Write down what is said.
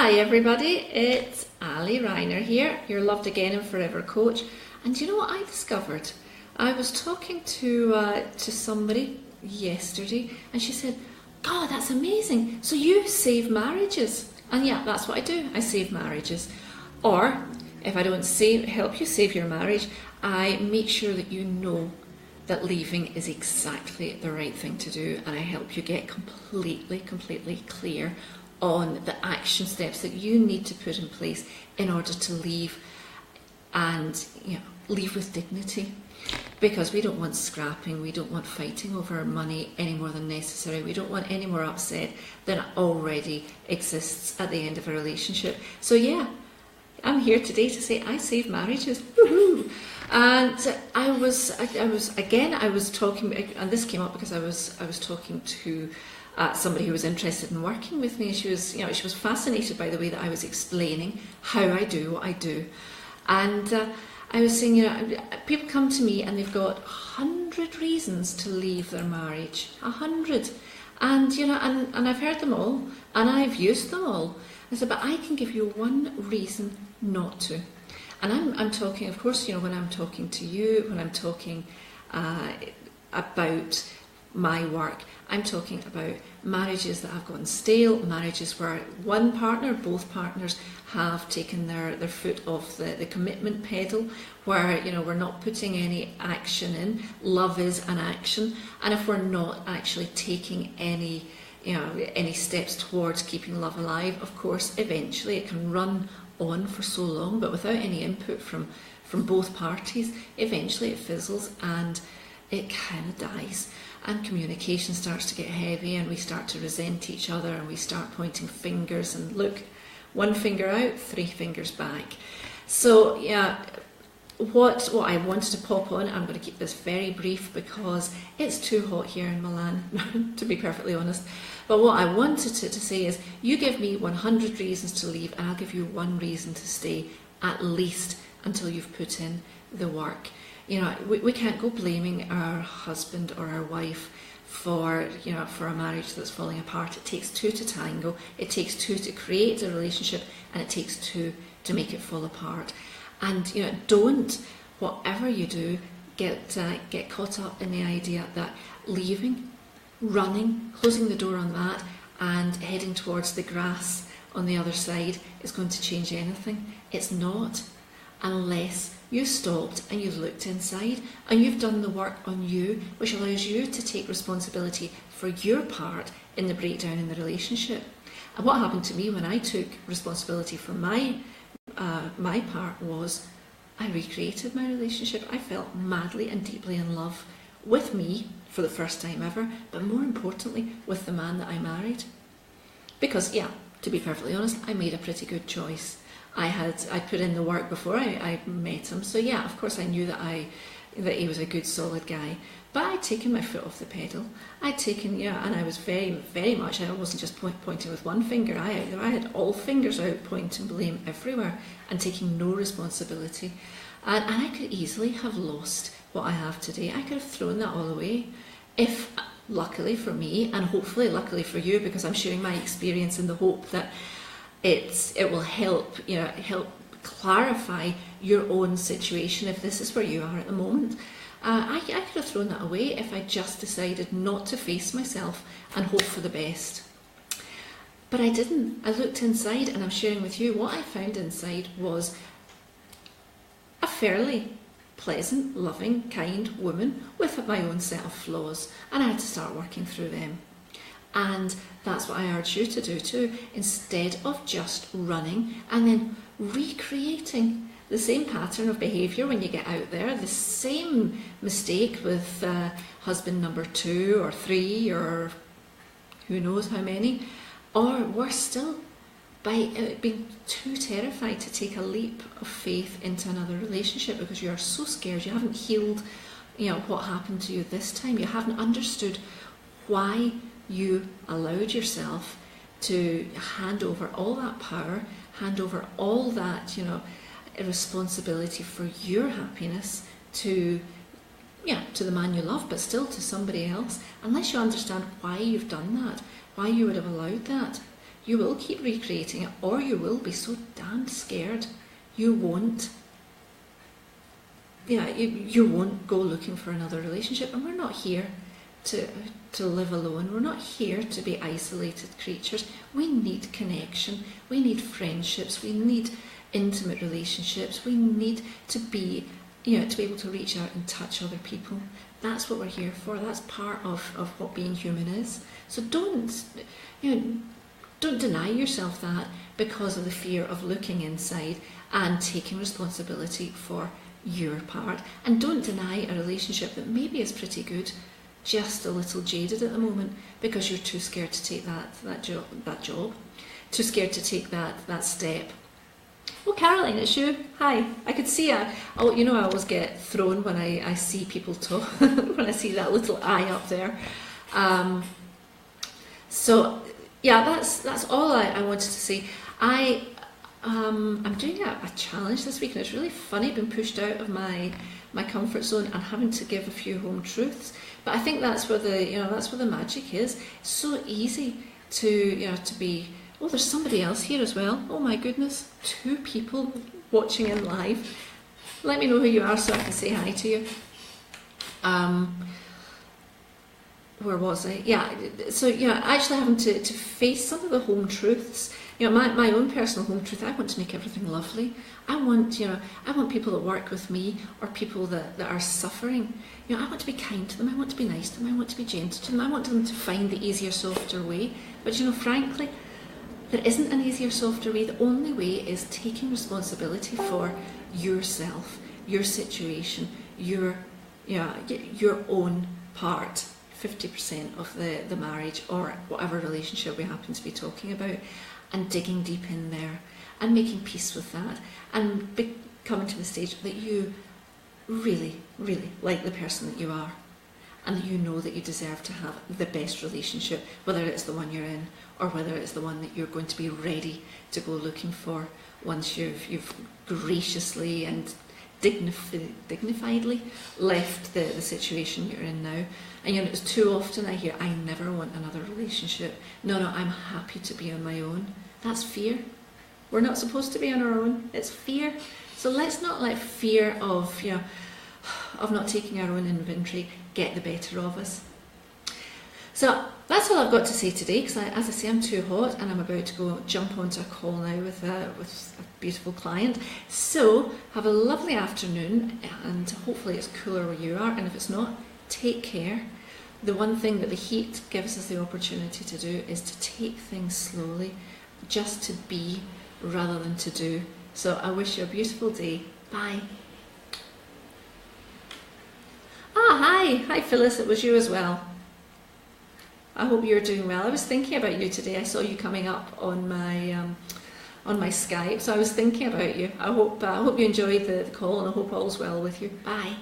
Hi everybody, it's Ali Reiner here, your loved again and forever coach. And do you know what I discovered? I was talking to somebody yesterday, and she said, "God, that's amazing! So you save marriages?" And yeah, that's what I do. I save marriages. Or if I don't help you save your marriage, I make sure that you know that leaving is exactly the right thing to do, and I help you get completely clear on the action steps that you need to put in place in order to leave, and leave with dignity. Because we don't want scrapping, we don't want fighting over money any more than necessary, we don't want any more upset than already exists at the end of a relationship. So yeah, I'm here today to say I save marriages. Woohoo! And I was talking, and this came up because I was talking to somebody who was interested in working with me. She was fascinated by the way that I was explaining how I do what I do, and I was saying, people come to me and they've got 100 reasons to leave their marriage, 100, and and I've heard them all and I've used them all. I said, but I can give you one reason not to. And I'm talking, of course, when I'm talking to you, when I'm talking about my work, I'm talking about marriages that have gone stale, marriages where one partner, both partners have taken their foot off the commitment pedal, where we're not putting any action in. Love is an action, and if we're not actually taking any steps towards keeping love alive, of course eventually it can run on for so long, but without any input from both parties, eventually it fizzles and it kind of dies, and communication starts to get heavy, and we start to resent each other, and we start pointing fingers, and look, one finger out, three fingers back. So yeah, what I wanted to pop on, I'm going to keep this very brief because it's too hot here in Milan, to be perfectly honest. But what I wanted to say is, you give me 100 reasons to leave, and I'll give you one reason to stay, at least until you've put in the work. We can't go blaming our husband or our wife for a marriage that's falling apart. It takes two to tango. It takes two to create a relationship, and it takes two to make it fall apart. And don't, whatever you do, get caught up in the idea that leaving, running, closing the door on that, and heading towards the grass on the other side is going to change anything. It's not, unless you stopped and you've looked inside and you've done the work on you, which allows you to take responsibility for your part in the breakdown in the relationship. And what happened to me when I took responsibility for my part was I recreated my relationship. I felt madly and deeply in love with me for the first time ever, but more importantly with the man that I married. Because yeah, to be perfectly honest, I made a pretty good choice. I put in the work before I met him, so yeah, of course I knew that he was a good solid guy. But I'd taken my foot off the pedal. I'd taken, and I was very much, I wasn't just pointing with one finger. I had all fingers out, pointing blame everywhere and taking no responsibility. And I could easily have lost what I have today. I could have thrown that all away if, luckily for me, and hopefully luckily for you, because I'm sharing my experience in the hope that it will help clarify your own situation if this is where you are at the moment. I could have thrown that away if I just decided not to face myself and hope for the best. But I didn't. I looked inside, and I'm sharing with you what I found inside was a fairly pleasant, loving, kind woman with my own set of flaws, and I had to start working through them. And that's what I urge you to do too, instead of just running and then recreating the same pattern of behaviour when you get out there, the same mistake with husband number 2 or 3 or who knows how many, or worse still, by being too terrified to take a leap of faith into another relationship because you are so scared, you haven't healed what happened to you this time, you haven't understood why you allowed yourself to hand over all that power, hand over all that responsibility for your happiness to the man you love, but still to somebody else, unless you understand why you've done that, why you would have allowed that. you will keep recreating it, or you will be so damn scared you won't. Yeah, you won't go looking for another relationship. And we're not here to live alone. We're not here to be isolated creatures. We need connection. We need friendships. We need intimate relationships. We need to be, to be able to reach out and touch other people. That's what we're here for. That's part of what being human is. So don't deny yourself that because of the fear of looking inside and taking responsibility for your part. And don't deny a relationship that maybe is pretty good, just a little jaded at the moment because you're too scared to take that job, too scared to take that step. Oh, Caroline, it's you. Hi. I could see I always get thrown when I see people talk, when I see that little eye up there. So, yeah, that's all I wanted to say. I'm doing a challenge this week, and it's really funny being pushed out of my comfort zone and having to give a few home truths. But I think that's where the magic is. It's so easy to be. Oh, there's somebody else here as well. Oh my goodness, 2 people watching in live. Let me know who you are so I can say hi to you. Where was I? Yeah, so actually having to face some of the home truths. My own personal home truth. I want to make everything lovely. I want people that work with me or people that are suffering. I want to be kind to them. I want to be nice to them. I want to be gentle to them. I want them to find the easier, softer way. But frankly, there isn't an easier, softer way. The only way is taking responsibility for yourself, your situation, your own part. 50% of the marriage or whatever relationship we happen to be talking about, and digging deep in there and making peace with that and coming to the stage that you really, really like the person that you are, and that you know that you deserve to have the best relationship, whether it's the one you're in or whether it's the one that you're going to be ready to go looking for once you've graciously and dignifiedly left the situation you're in now. And it's too often I hear, I never want another relationship. No, I'm happy to be on my own. That's fear. We're not supposed to be on our own. It's fear. So let's not let fear of not taking our own inventory get the better of us. So that's all I've got to say today, because as I say, I'm too hot and I'm about to go jump onto a call now with a beautiful client. So have a lovely afternoon, and hopefully it's cooler where you are, and if it's not, take care. The one thing that the heat gives us the opportunity to do is to take things slowly, just to be rather than to do. So I wish you a beautiful day. Bye. Hi Phyllis, it was you as well. I hope you're doing well. I was thinking about you today. I saw you coming up on my Skype, so I was thinking about you. I hope you enjoyed the call, and I hope all's well with you. Bye.